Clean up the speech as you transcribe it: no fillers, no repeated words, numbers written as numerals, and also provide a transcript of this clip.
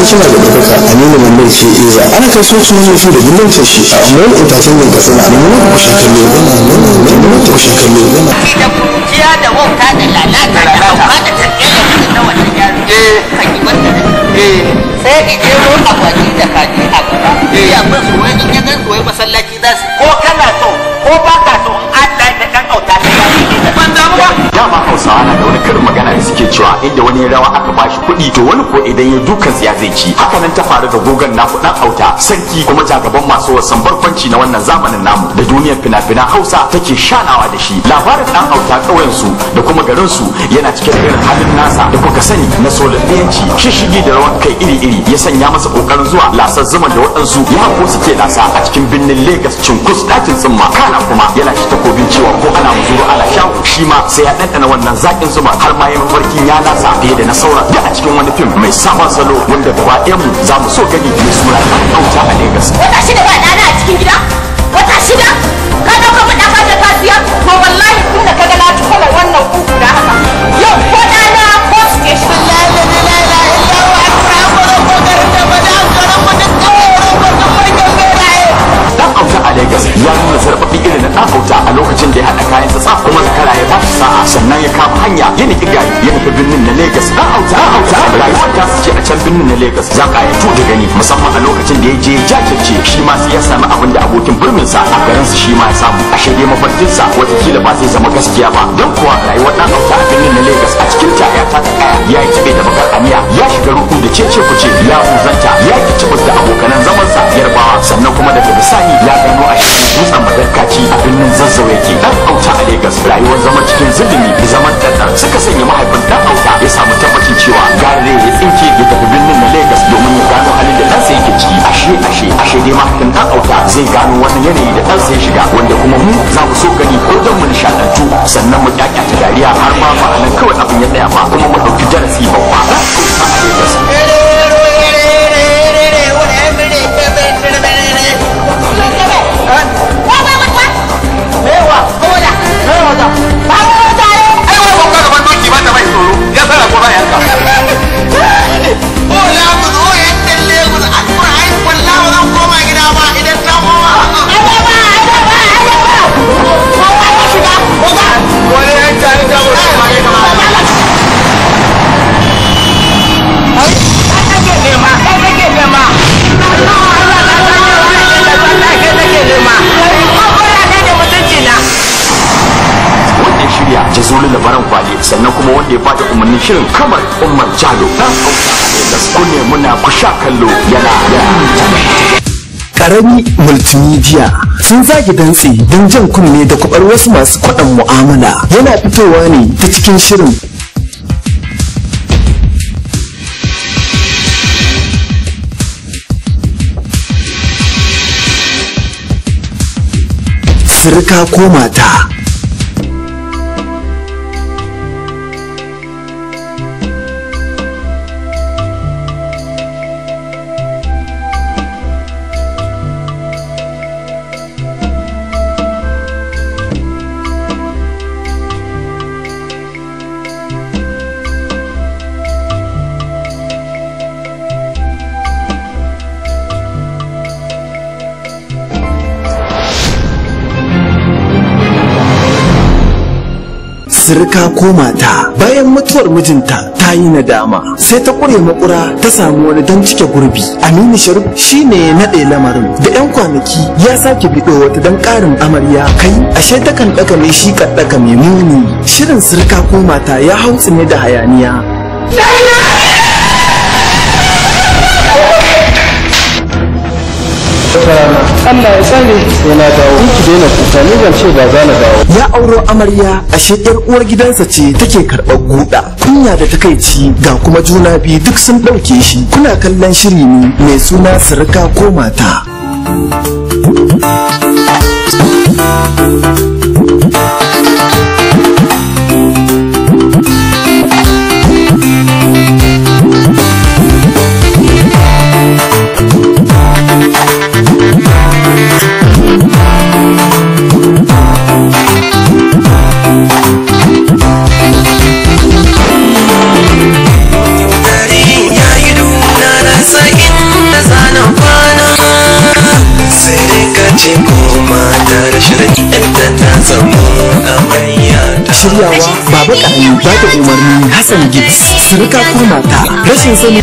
kina da ɗaukaka Aminu Mamman ce Iza ana kasuwancin mafi da gudancin shi a Mall Entertainment Katsina da nuna kushin kallo nuna kushin kallo da kuciya da wauta da lalata da hauka da tafiya na wannan yaro kan yi wanda sai ije ro akwati da kaji a gaba ya bin su wai in ya gan su wai masallaci za su ko kana so ko ba ka so in Allah ya dan auta ta ya ban damu ba dama Hausawa na da wani karin magana da suke cewa inda wani rawa aka bashi kuɗi to wani ko idan ya dukan tsiya zai ci haka nan ta faru da gogon naku dan auta sarki kuma jagaban masu wasan barkwanci na wannan zamanin namu da duniyar fina-finan Hausa take shanawa da shi labarin dan auta ƙauyen su da kuma garin su yana cike da irin halin nasa da kuka sani na solalliyanci shishigi da rawan kai iri-iri ya sanya masa kokarin zuwa lasar zuman da waɗansu ya ko suke lasa a cikin birnin Lagos cinkus ɗakin tsimma kana kuma yana shi takobin cewa ko ana muzuru ana shawo shi ma sai ya ɗanɗana wannan zaƙin zuma har ma ya mafarkin ya lasa fiye da na sauran da a cikin wani fim mai sabon salo wanda gaba mu za mu so gani mai suna Auta a Lagos. Wata shida ba ɗana a cikin gida? Wata shida? Ka ɗauka mu ɗaka da kasiya? To wallahi tun da ka ga na ci kwalar wannan kuku da haka. Yau ko ɗana ko su ke shi. Lagos ya nuna zarfafi irin na ɗan auta a lokacin da ya haɗa kayan sa kuma zakara ya bashi sa'a sannan ya kama hanya ya niki gari ya nufi birnin na Lagos ɗan auta rayuwar ta ce a can birnin na Lagos ya ƙayatu da gani musamman a lokacin da ya je jajirce shi ma sai ya sami abin da abokin birninsa a garinsa shi ma ya samu a shirye mafarkinsa watakila ba zai zama gaskiya ba don kuwa rayuwar ɗan auta a birnin na Lagos a cikin ta ya taka kaya ya yi taɓe da bakar aniya ya shiga ruku da cece kuce ya huzanta ya yi cibus da abokanan zamansa yarbawa sannan kuma daga bisani ya gano a cikin dutsen madarkaci a birnin zazzau yake dan auta a Lagos rayuwar zama cikin zulumi da zaman ɗanɗan suka sanya mahaifin dan auta ya samu tabbacin cewa gare ya tsinke ya tafi birnin na Lagos domin ya gano halin da ɗansa yake ciki ashe dai mahaifin dan auta zai gano wannan yanayi da ɗansa ya shiga wanda kuma mu za mu so gani ko don mu nishaɗantu sannan mu ƙyaƙyata dariya har ma ba a nan kawai abin ya tsaya ba kuma mu ɗauki darasi babba dan auta a Lagos. Jazuli labaran kwale sannan kuma wanda ya bada umarnin shirin kamar Umar Jalo dan auta a Lagos kunne muna kusha kallo yana Karami multimedia sun zagi dantse don jan kunne da kubar wasu masu kwaɗan mu'amala yana fitowa ne ta cikin shirin sirka ko mata. Sirka ko mata bayan mutuwar mijinta ta yi nadama sai ta kure makura ta samu wani don cike gurbi. Aminu Sharif shine ya naɗe lamarin da 'yan kwanaki ya sake biɗo wata don ƙarin amarya kai ashe takan ɗaga mai shi ɗaga mai muni. Shirin sirka ko mata ya hautsi ne da hayaniya. Allah ya tsare yana dawo ki daina kuka ni ban ce ba za na dawo. Ya auro amarya ashe yar uwar gidansa ce take karɓar guda kunya da takaici ga kuma juna biyu duk sun ɗauke shi. Kuna kallon shiri ne mai suna sirka ko mata. Shiryawa Baba Karami, ba da umarni Hassan Gibbs, surika kurmata rashin sani.